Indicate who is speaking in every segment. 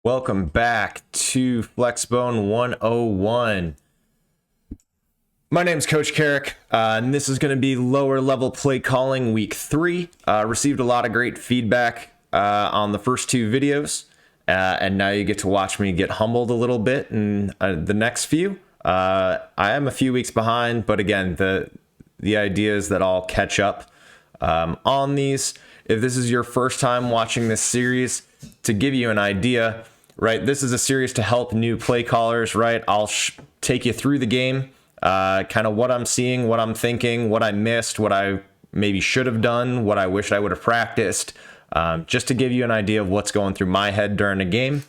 Speaker 1: Welcome back to Flexbone 101. My name's Coach Carrick, and this is going to be lower level play calling week 3. Received a lot of great feedback on the first 2 videos, and now you get to watch me get humbled a little bit in the next few. I am a few weeks behind, but again, the idea is that I'll catch up on these. If this is your first time watching this series, to give you an idea, right, this is a series to help new play callers, right? I'll take you through the game, kind of what I'm seeing, what I'm thinking, what I missed, what I maybe should have done, what I wish I would have practiced, just to give you an idea of what's going through my head during a game.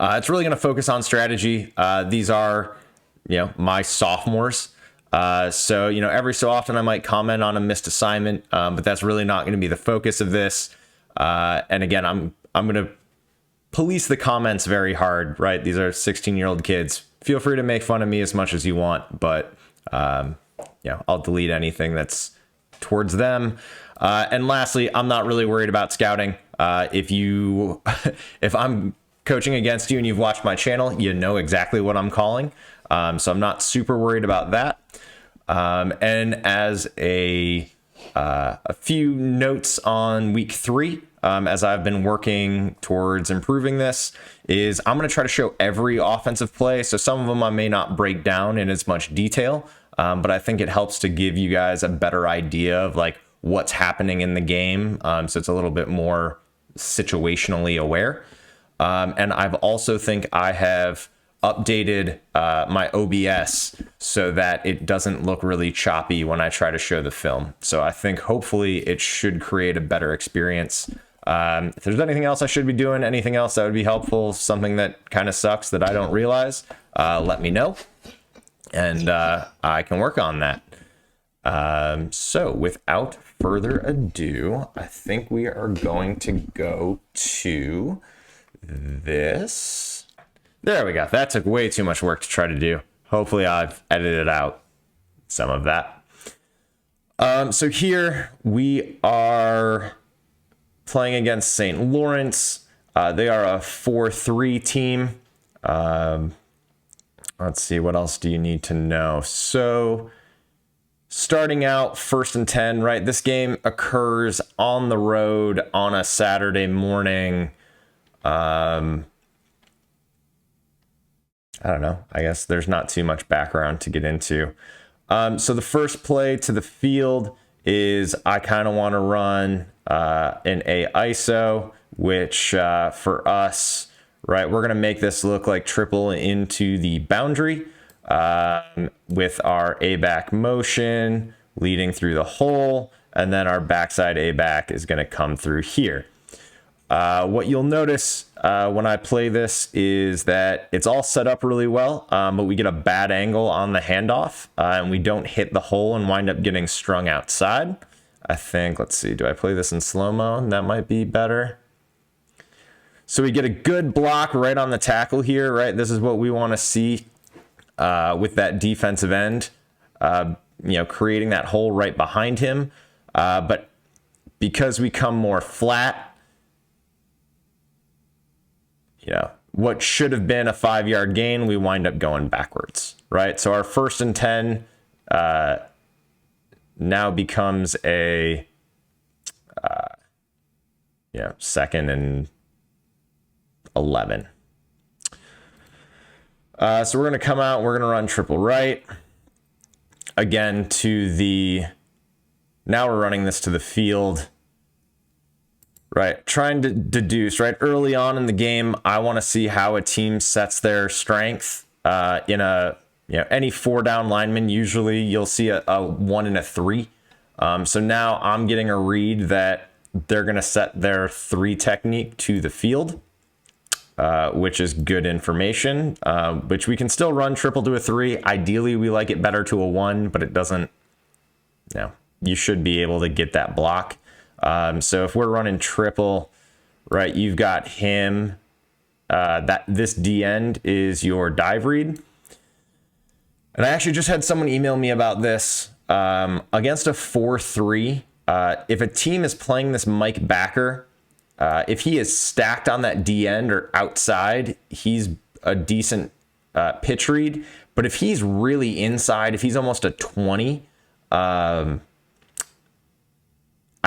Speaker 1: It's really going to focus on strategy. These are, my sophomores. So, every so often I might comment on a missed assignment, but that's really not going to be the focus of this. And again, I'm going to police the comments very hard, right? These are 16-year-old kids. Feel free to make fun of me as much as you want, but, I'll delete anything that's towards them. And lastly, I'm not really worried about scouting. If I'm coaching against you and you've watched my channel, you know exactly what I'm calling. So I'm not super worried about that. And as a few notes on week 3, as I've been working towards improving this, is I'm going to try to show every offensive play. So some of them I may not break down in as much detail, but I think it helps to give you guys a better idea of like what's happening in the game. So it's a little bit more situationally aware. And I've also think I have updated my OBS so that it doesn't look really choppy when I try to show the film. So I think hopefully it should create a better experience. If there's anything else I should be doing, anything else that would be helpful, something that kind of sucks that I don't realize, let me know, and I can work on that. So without further ado, I think we are going to go to this. There we go. That took way too much work to try to do. Hopefully I've edited out some of that. So here we are playing against St. Lawrence. They are a 4-3 team. Let's see, what else do you need to know? So starting out 1st and 10, right? This game occurs on the road on a Saturday morning. I don't know. I guess there's not too much background to get into. So the first play to the field is I kind of want to run an A ISO, which for us, right, we're going to make this look like triple into the boundary with our A back motion leading through the hole, and then our backside A back is going to come through here. What you'll notice when I play this is that it's all set up really well, but we get a bad angle on the handoff, and we don't hit the hole and wind up getting strung outside. I think, let's see, do I play this in slow-mo? That might be better. So we get a good block right on the tackle here, right? This is what we want to see with that defensive end, creating that hole right behind him. But because we come more flat, what should have been a 5-yard gain, we wind up going backwards, right? So our 1st and 10 now becomes a 2nd and 11. So we're going to come out, we're going to run triple right. Again, now we're running this to the field. Right, trying to deduce, right, early on in the game, I want to see how a team sets their strength. In any 4-down lineman, usually you'll see a 1 and a 3. So now I'm getting a read that they're going to set their 3 technique to the field, which is good information, which we can still run triple to a 3. Ideally, we like it better to a 1, but it doesn't, you should be able to get that block. So if we're running triple, right, you've got him, that this D end is your dive read. And I actually just had someone email me about this, against a 4-3. If a team is playing this Mike backer, If he is stacked on that D end or outside, he's a decent pitch read. But if he's really inside, if he's almost a 20, I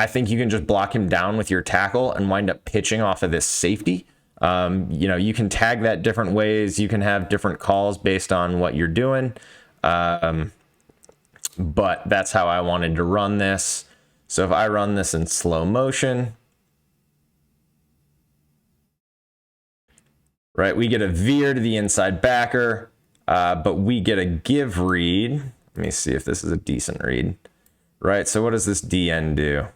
Speaker 1: think you can just block him down with your tackle and wind up pitching off of this safety. You can tag that different ways. You can have different calls based on what you're doing. But that's how I wanted to run this. So if I run this in slow motion, right, we get a veer to the inside backer, but we get a give read. Let me see if this is a decent read. Right, so what does this DN do?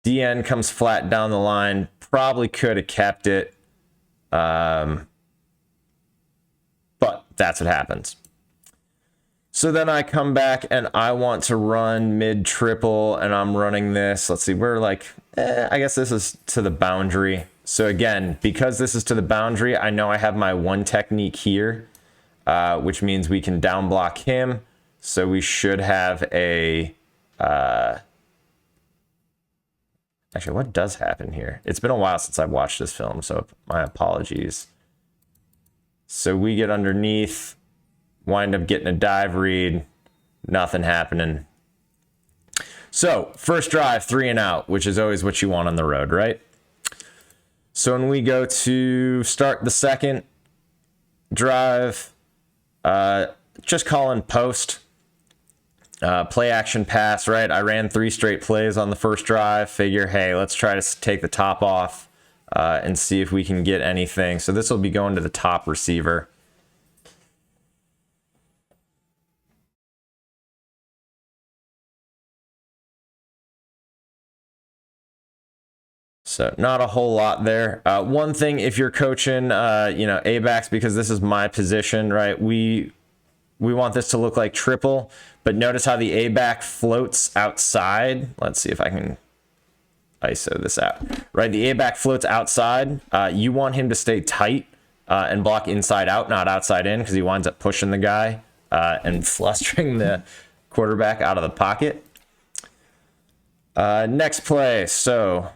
Speaker 1: DN comes flat down the line. Probably could have kept it. But that's what happens. So then I come back and I want to run mid triple and I'm running this. Let's see, we're like, I guess this is to the boundary. So again, because this is to the boundary, I know I have my one technique here, which means we can down block him. So we should have a, actually, what does happen here? It's been a while since I've watched this film, so my apologies. So we get underneath, wind up getting a dive read, nothing happening. So first drive, 3 and out, which is always what you want on the road, right? So when we go to start the second drive, just calling post. Play action pass, right? I ran 3 straight plays on the first drive. Figure, hey, let's try to take the top off and see if we can get anything. So this will be going to the top receiver. So not a whole lot there. One thing, if you're coaching, A-backs, because this is my position, right? We want this to look like triple, but notice how the A-back floats outside. Let's see if I can ISO this out. Right, the A-back floats outside. You want him to stay tight and block inside out, not outside in, because he winds up pushing the guy and flustering the quarterback out of the pocket. Next play, so,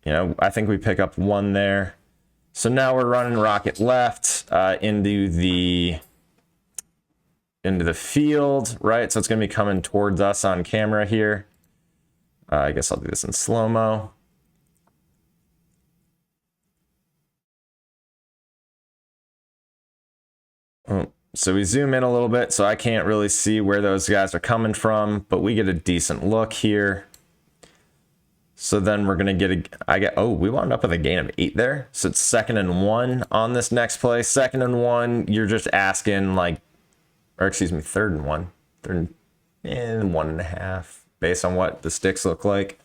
Speaker 1: I think we pick up 1 there. So now we're running rocket left into the field, right? So it's going to be coming towards us on camera here. I guess I'll do this in slow-mo. So we zoom in a little bit, so I can't really see where those guys are coming from, but we get a decent look here. So then we're going to get we wound up with a gain of 8 there. So it's 2nd and 1 on this next play. 2nd and 1, you're just asking like, or excuse me, 3rd and 1, 3rd and 1.5, based on what the sticks look like.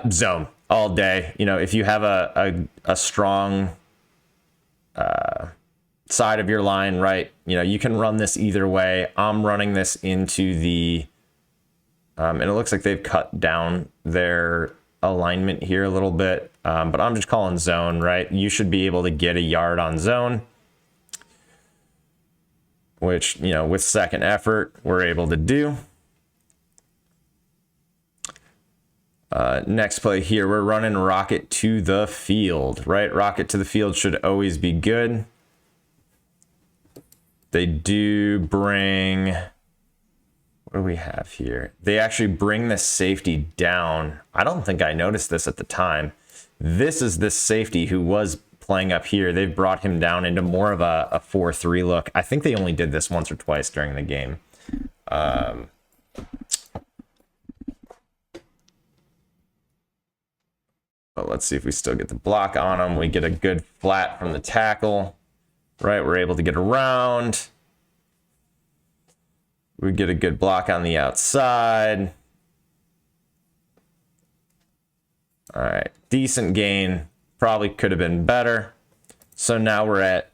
Speaker 1: Zone all day. If you have a strong side of your line, right, you can run this either way. I'm running this into the, and it looks like they've cut down their alignment here a little bit, but I'm just calling zone, right? You should be able to get a yard on zone, which, with second effort, we're able to do. Next play here, we're running rocket to the field, right? Rocket to the field should always be good. They do bring, what do we have here? They actually bring the safety down. I don't think I noticed this at the time. This is this safety who was playing up here. They've brought him down into more of a 4-3 look. I think they only did this once or twice during the game. But let's see if we still get the block on him. We get a good flat from the tackle, right? We're able to get around. We get a good block on the outside. All right, decent gain. Probably could have been better. So now we're at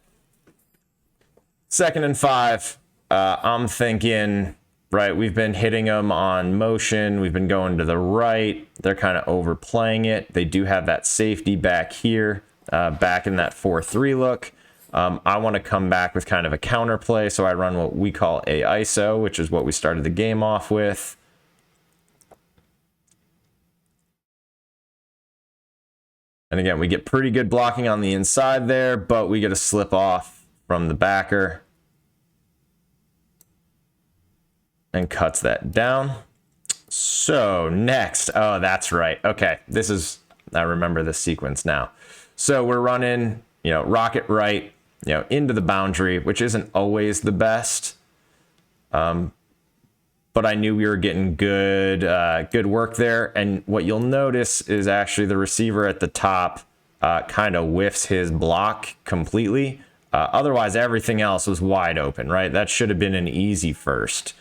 Speaker 1: 2nd and 5. I'm thinking, right, we've been hitting them on motion. We've been going to the right. They're kind of overplaying it. They do have that safety back here, back in that 4-3 look. I want to come back with kind of a counter play, so I run what we call a ISO, which is what we started the game off with. And again, we get pretty good blocking on the inside there, but we get a slip off from the backer. And cuts that down. So next, oh, that's right. Okay, I remember this sequence now. So we're running, rocket right, into the boundary, which isn't always the best. But I knew we were getting good work there. And what you'll notice is actually the receiver at the top kind of whiffs his block completely. Otherwise, everything else was wide open, right? That should have been an easy first.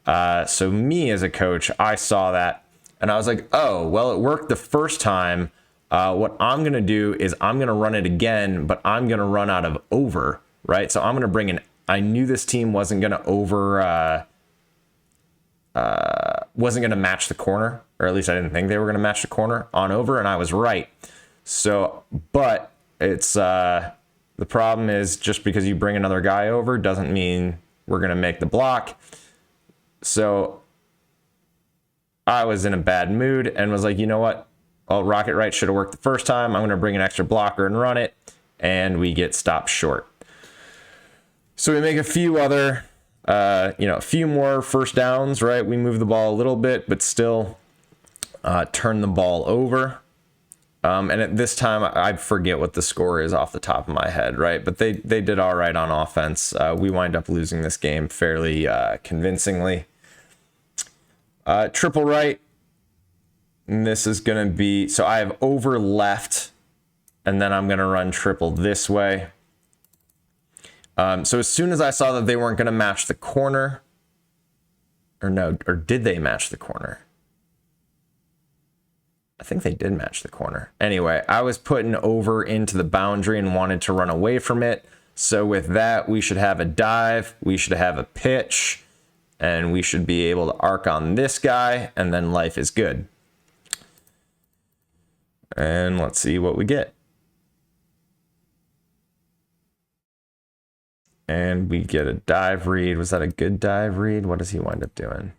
Speaker 1: So me as a coach, I saw that and I was like, oh, well, it worked the first time. What I'm going to do is I'm going to run it again, but I'm going to run out of over, right? So I'm going to bring in, I knew this team wasn't going to wasn't going to match the corner, or at least I didn't think they were going to match the corner on over. And I was right. So, but it's, the problem is just because you bring another guy over doesn't mean we're going to make the block. So I was in a bad mood and was like, you know what? Well, rocket right should have worked the first time. I'm going to bring an extra blocker and run it. And we get stopped short. So we make a few other, a few more first downs, right? We move the ball a little bit, but still turn the ball over. And at this time, I forget what the score is off the top of my head, right? But they did all right on offense. We wind up losing this game fairly convincingly. Triple right. And this is going to be, so I have over left, and then I'm going to run triple this way. So as soon as I saw that they weren't going to match the corner, or did they match the corner? I think they did match the corner. Anyway, I was putting over into the boundary and wanted to run away from it. So with that, we should have a dive. We should have a pitch. And we should be able to arc on this guy. And then life is good. And let's see what we get. And we get a dive read. Was that a good dive read? What does he wind up doing?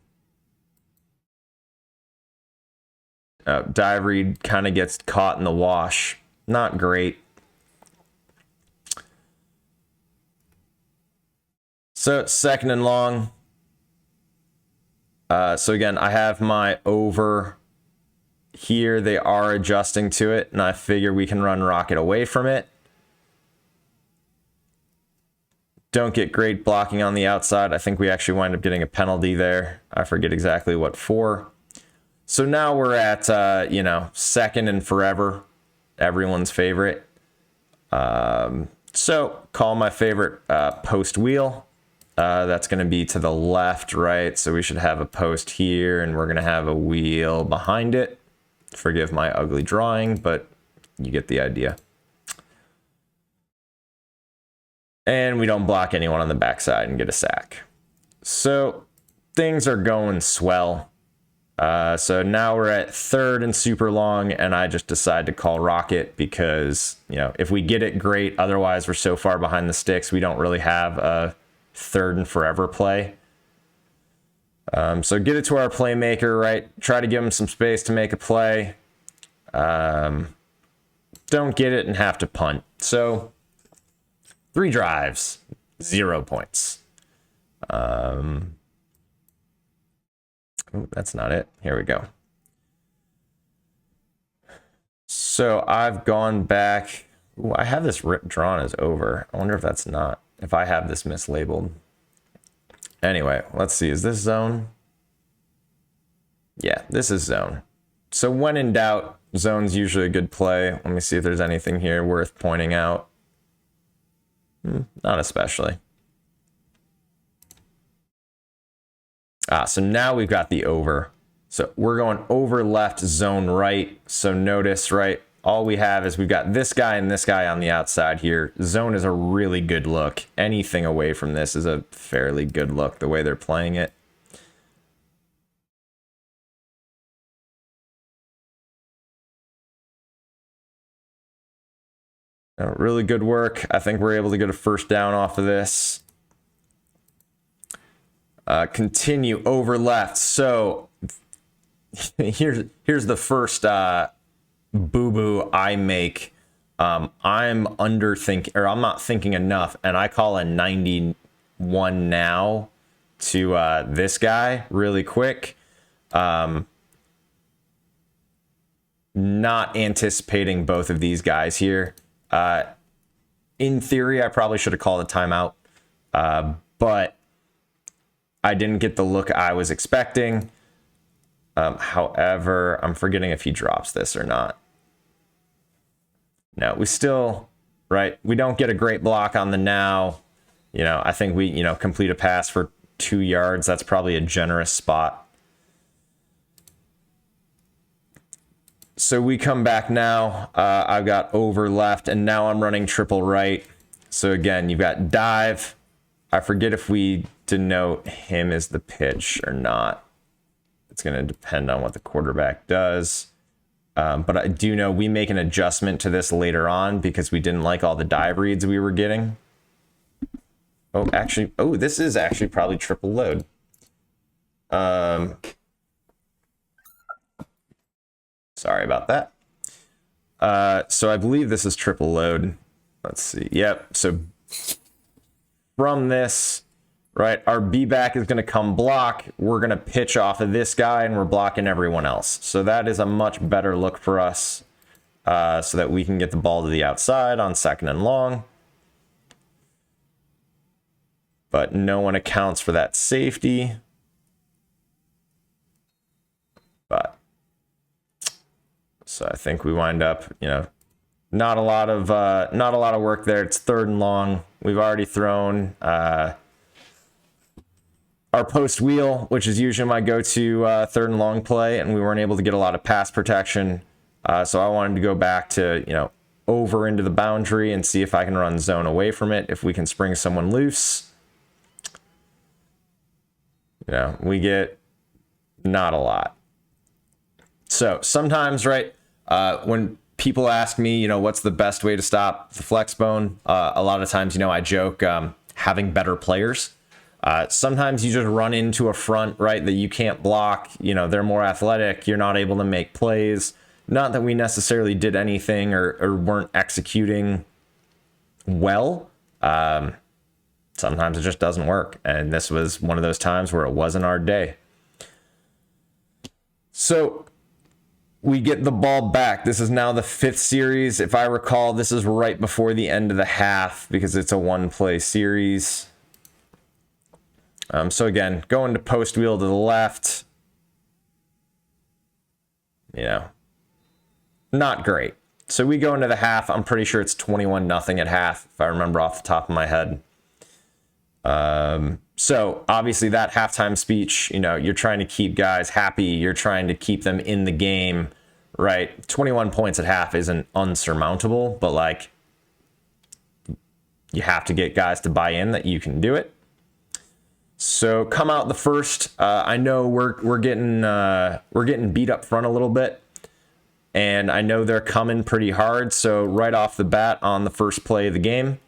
Speaker 1: Dive read kind of gets caught in the wash. Not great. So second and long. So again, I have my over here. They are adjusting to it, and I figure we can run rocket away from it. Don't get great blocking on the outside. I think we actually wind up getting a penalty there. I forget exactly what for. So now we're at, second and forever, everyone's favorite. So call my favorite post wheel. That's going to be to the left, right? So we should have a post here, and we're going to have a wheel behind it. Forgive my ugly drawing, but you get the idea. And we don't block anyone on the backside and get a sack. So things are going swell. So now we're at third and super long, and I just decide to call rocket because, if we get it, great. Otherwise, we're so far behind the sticks, we don't really have a third and forever play. So get it to our playmaker, right? Try to give him some space to make a play. Don't get it and have to punt. So 3 drives, 0 points. Oh, that's not it. Here we go. So I've gone back. Ooh, I have this drawn as over. I wonder if I have this mislabeled. Anyway, let's see. Is this zone? Yeah, this is zone. So when in doubt, zone's usually a good play. Let me see if there's anything here worth pointing out. Not especially. So now we've got the over. So we're going over left, zone right. So notice, right, all we have is we've got this guy and this guy on the outside here. Zone is a really good look. Anything away from this is a fairly good look, the way they're playing it. Really good work. I think we're able to get a first down off of this. Continue over left. So here's the first boo-boo I make. I'm underthinking, or I'm not thinking enough, and I call a 91 now to this guy really quick. Not anticipating both of these guys here. In theory, I probably should have called a timeout, but I didn't get the look I was expecting. However, I'm forgetting if he drops this or not. No, we still, right? We don't get a great block on the now. I think we, complete a pass for 2 yards. That's probably a generous spot. So we come back now. I've got over left, and now I'm running triple right. So again, you've got dive. I forget if we denote him as the pitch or not. It's going to depend on what the quarterback does. But I do know we make an adjustment to this later on because we didn't like all the dive reads we were getting. This is actually probably triple load. Sorry about that. So I believe this is triple load. Let's see. Yep. So from this, right, our B back is going to come block. We're going to pitch off of this guy, and we're blocking everyone else. So that is a much better look for us, so that we can get the ball to the outside on 2nd and long. But no one accounts for that safety. But so I think we wind up, not a lot of work there. It's 3rd and long. We've already thrown our post wheel, which is usually my go-to 3rd and long play, and we weren't able to get a lot of pass protection. So I wanted to go back to, over into the boundary and see if I can run zone away from it, if we can spring someone loose. We get not a lot. So sometimes, right, when people ask me, what's the best way to stop the Flexbone, a lot of times, I joke having better players. Sometimes you just run into a front, right, that you can't block. They're more athletic. You're not able to make plays. Not that we necessarily did anything or weren't executing well. Sometimes it just doesn't work. And this was one of those times where it wasn't our day. So we get the ball back. This is now the 5th series. If I recall, this is right before the end of the half because it's a 1-play series. So again, going to post wheel to the left. Not great. So we go into the half. I'm pretty sure it's 21-0 at half, if I remember off the top of my head. So obviously that halftime speech, you're trying to keep guys happy. You're trying to keep them in the game, right? 21 points at half isn't unsurmountable, but you have to get guys to buy in that you can do it. So come out the first. I know we're getting beat up front a little bit, and I know they're coming pretty hard. So right off the bat on the first play of the game,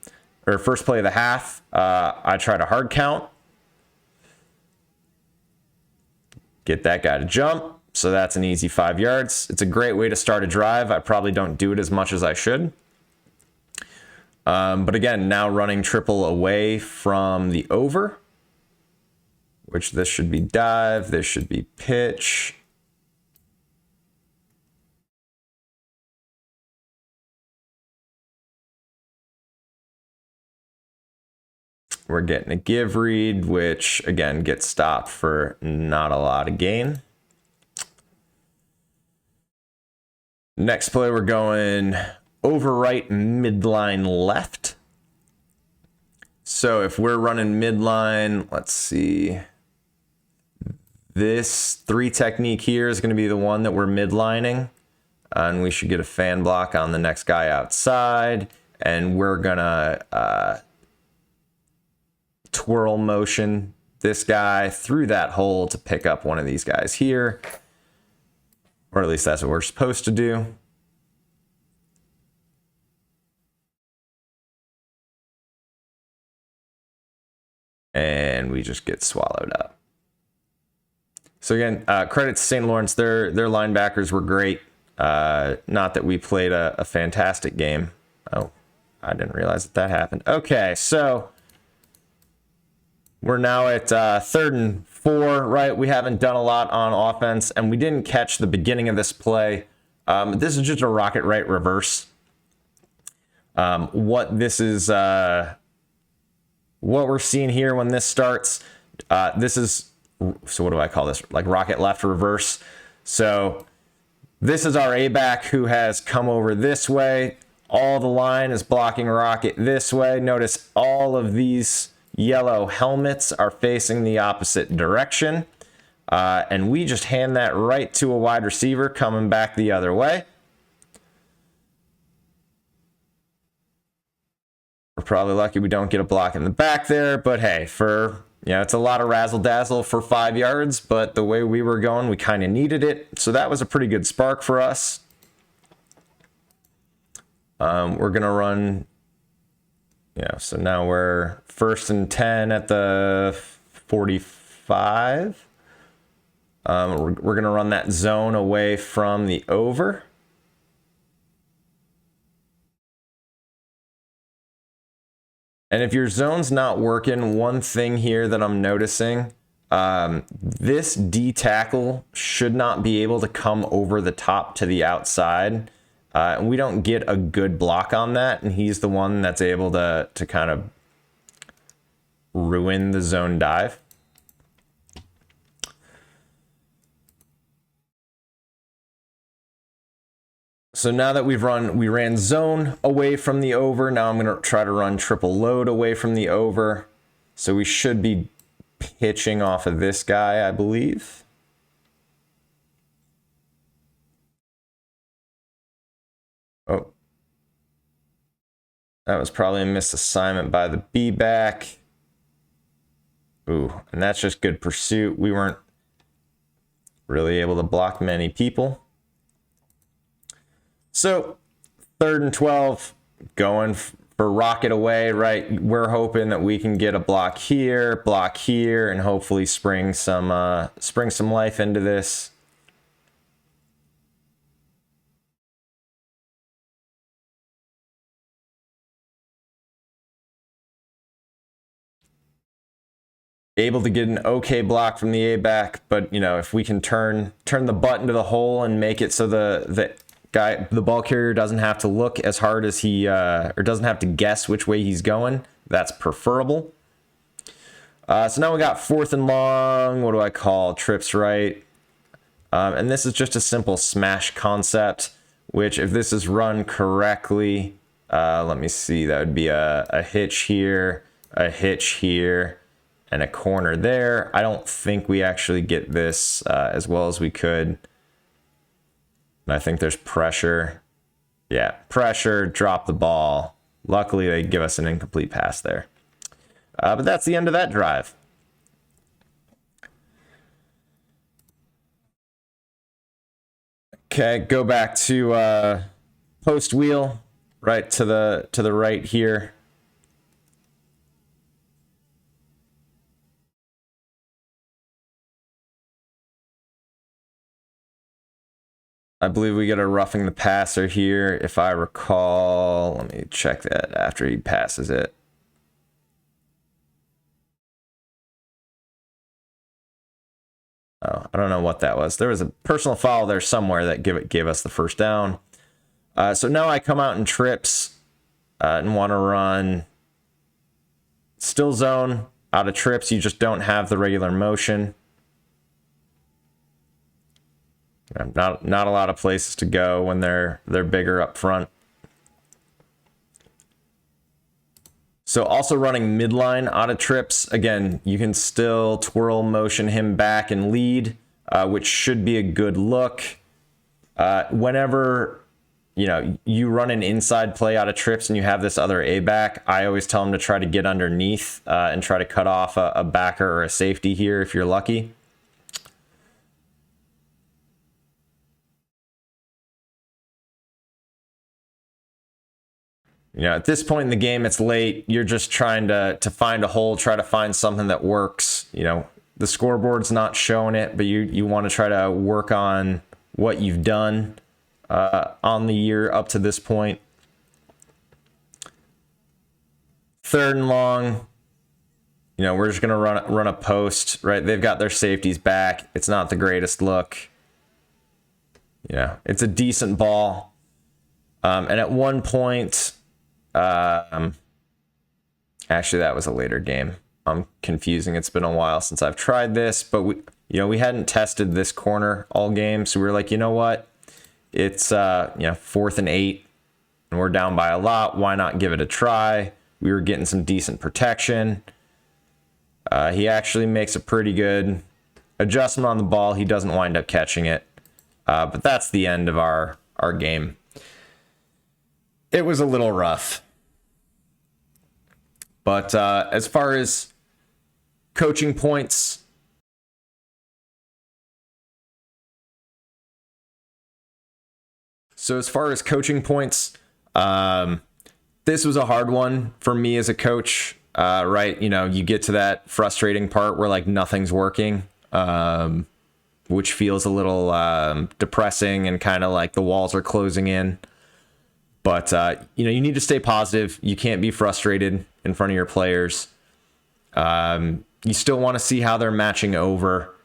Speaker 1: or first play of the half, I try to hard count. Get that guy to jump. So that's an easy 5 yards. It's a great way to start a drive. I probably don't do it as much as I should. But again, now running triple away from the over, which this should be dive. This should be pitch. We're getting a give read, which again gets stopped for not a lot of gain. Next play, we're going over right, midline left. So if we're running midline, let's see. This 3 technique here is going to be the one that we're midlining. And we should get a fan block on the next guy outside. And we're going to twirl motion this guy through that hole to pick up one of these guys here. Or at least that's what we're supposed to do. and we just get swallowed up. So again, credit to St. Lawrence. Their linebackers were great. Not that we played a fantastic game. Oh, I didn't realize that happened. Okay, so we're now at 3rd and 4, right? We haven't done a lot on offense, and we didn't catch the beginning of this play. This is just a rocket right reverse. What this is, what we're seeing here when this starts, this is, so what do I call this? Like rocket left reverse. So this is our A-back who has come over this way. All the line is blocking rocket this way. Notice all of these yellow helmets are facing the opposite direction. And we just hand that right to a wide receiver coming back the other way. We're probably lucky we don't get a block in the back there, but hey, it's a lot of razzle dazzle for 5 yards, but the way we were going, we kind of needed it. So that was a pretty good spark for us. We're going to run, so now we're 1st and 10 at the 45. We're going to run that zone away from the over. And if your zone's not working, one thing here that I'm noticing, this D tackle should not be able to come over the top to the outside. And we don't get a good block on that. And he's the one that's able to kind of ruin the zone dive. So now that we ran zone away from the over. Now I'm going to try to run triple load away from the over. So we should be pitching off of this guy, I believe. Oh, that was probably a missed assignment by the B-back. Ooh, and that's just good pursuit. We weren't really able to block many people. So 3rd and 12, going for rocket away, right? We're hoping that we can get a block here, and hopefully spring some life into this. Able to get an okay block from the A-back, but if we can turn the butt into the hole and make it so the ball carrier doesn't have to look as hard as or doesn't have to guess which way he's going, that's preferable. So now we got 4th and long. What do I call? Trips right. And this is just a simple smash concept, which if this is run correctly, let me see, that would be a hitch here, and a corner there. I don't think we actually get this as well as we could. And I think there's pressure. Yeah, pressure, drop the ball. Luckily, they give us an incomplete pass there. But that's the end of that drive. Okay, go back to post wheel, right to the right here. I believe we get a roughing the passer here, if I recall. Let me check that after he passes it. Oh, I don't know what that was. There was a personal foul there somewhere that gave us the first down. So now I come out in trips and want to run still zone. Out of trips, you just don't have the regular motion. Not a lot of places to go when they're bigger up front. So also running midline out of trips. Again, you can still twirl motion him back and lead, which should be a good look. Whenever you run an inside play out of trips and you have this other A-back, I always tell him to try to get underneath and try to cut off a backer or a safety here if you're lucky. You know, at this point in the game, it's late. You're just trying to find a hole, try to find something that works. You know, the scoreboard's not showing it, but you want to try to work on what you've done on the year up to this point. 3rd and long. You know, we're just going to run a post, right? They've got their safeties back. It's not the greatest look. Yeah, it's a decent ball. And at one point, actually, that was a later game. I'm confusing. It's been a while since I've tried this, but we hadn't tested this corner all game. So we were like, you know what? It's, 4th and 8 and we're down by a lot. Why not give it a try? We were getting some decent protection. He actually makes a pretty good adjustment on the ball. He doesn't wind up catching it. But that's the end of our game. It was a little rough. But as far as coaching points, this was a hard one for me as a coach, right? You know, you get to that frustrating part where like nothing's working, which feels a little depressing and kind of like the walls are closing in. But, you need to stay positive. You can't be frustrated in front of your players. You still want to see how they're matching over.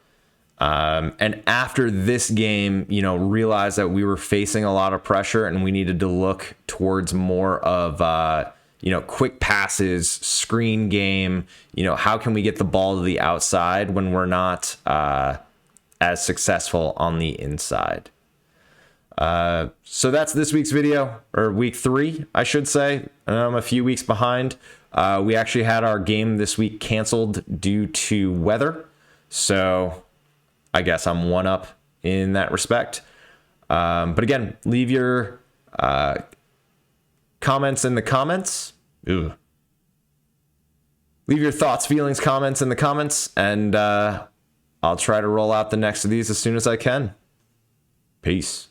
Speaker 1: And after this game, realize that we were facing a lot of pressure and we needed to look towards more of, quick passes, screen game. How can we get the ball to the outside when we're not as successful on the inside? So that's this week's video, or week 3, I should say. I'm a few weeks behind. We actually had our game this week canceled due to weather. So I guess I'm one up in that respect. But again, leave your comments in the comments. Leave your thoughts, feelings, comments in the comments, and I'll try to roll out the next of these as soon as I can. Peace.